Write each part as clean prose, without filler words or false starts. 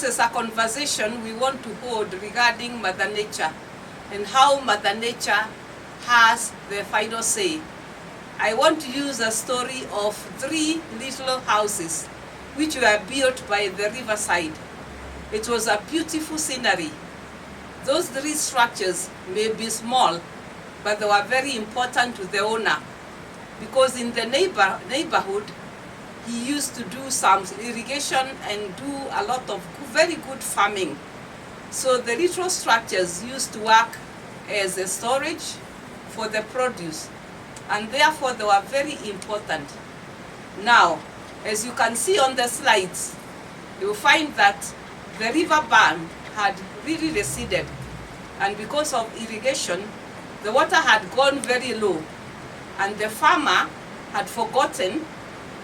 this is a conversation we want to hold regarding Mother Nature and how Mother Nature has the final say. I want to use a story of 3 little houses which were built by the riverside. It was a beautiful scenery. Those 3 structures may be small, but they were very important to the owner, because in the neighborhood, he used to do some irrigation and do a lot of very good farming. So the little structures used to work as a storage for the produce, and therefore they were very important. Now, as you can see on the slides, you will find that the river bank had really receded, and because of irrigation, the water had gone very low, and the farmer had forgotten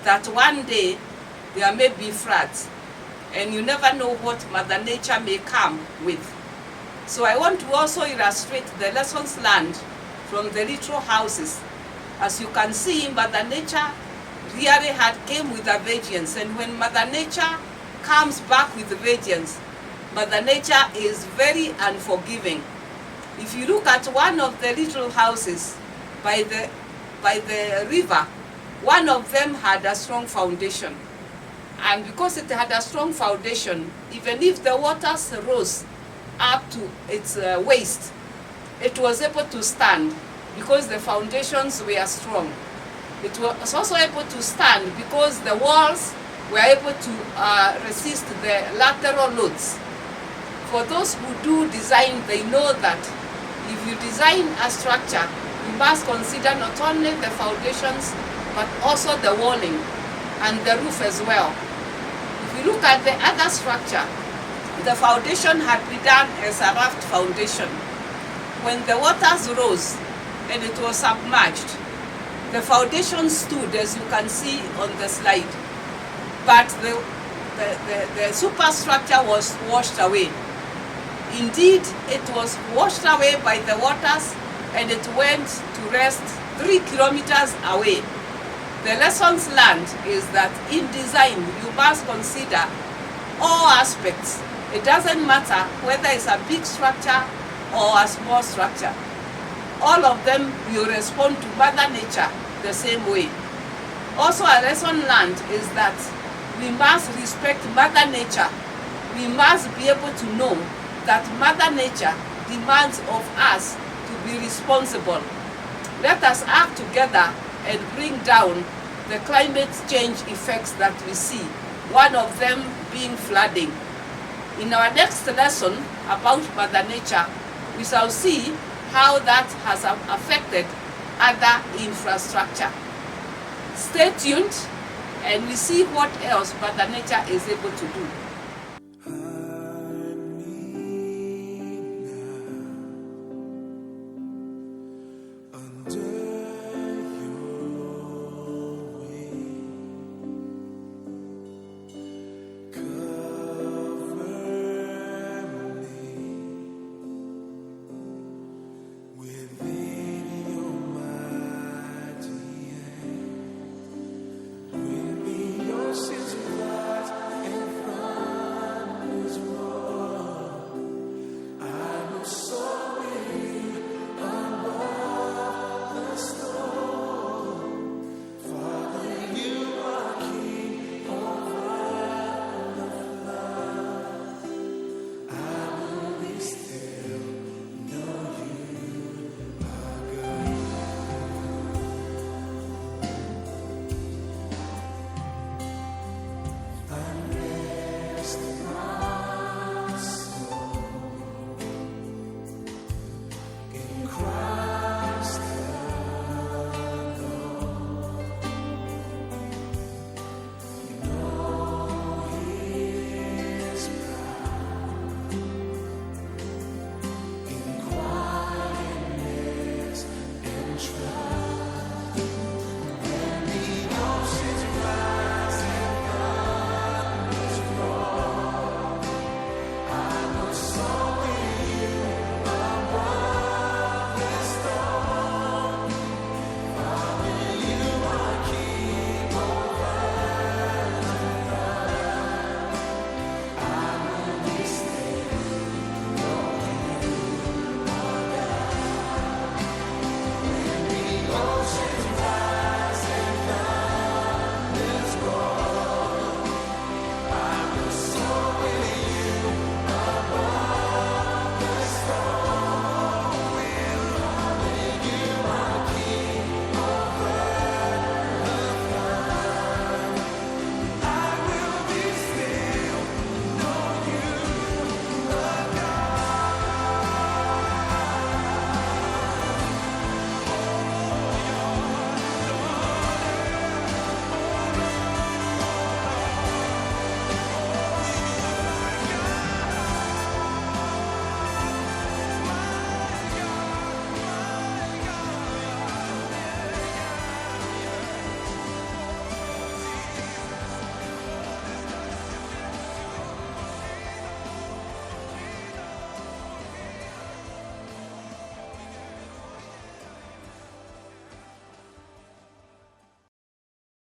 that one day there may be floods, and you never know what Mother Nature may come with. So I want to also illustrate the lessons learned from the little houses. As you can see, Mother Nature really came with a vengeance, and when Mother Nature comes back with a vengeance, Mother Nature is very unforgiving. If you look at one of the little houses by the river, one of them had a strong foundation. And because it had a strong foundation, even if the waters rose up to its waist, it was able to stand because the foundations were strong. It was also able to stand because the walls were able to resist the lateral loads. For those who do design, they know that if you design a structure, you must consider not only the foundations, but also the walling and the roof as well. If you look at the other structure, the foundation had been done as a raft foundation. When the waters rose and it was submerged, the foundation stood, as you can see on the slide, but the superstructure was washed away. Indeed, it was washed away by the waters, and it went to rest 3 kilometers away. The lessons learned is that in design, you must consider all aspects. It doesn't matter whether it's a big structure or a small structure. All of them will respond to Mother Nature the same way. Also, a lesson learned is that we must respect Mother Nature. We must be able to know that Mother Nature demands of us to be responsible. Let us act together and bring down the climate change effects that we see, one of them being flooding. In our next lesson about Mother Nature, we shall see how that has affected other infrastructure. Stay tuned and we see what else Mother Nature is able to do.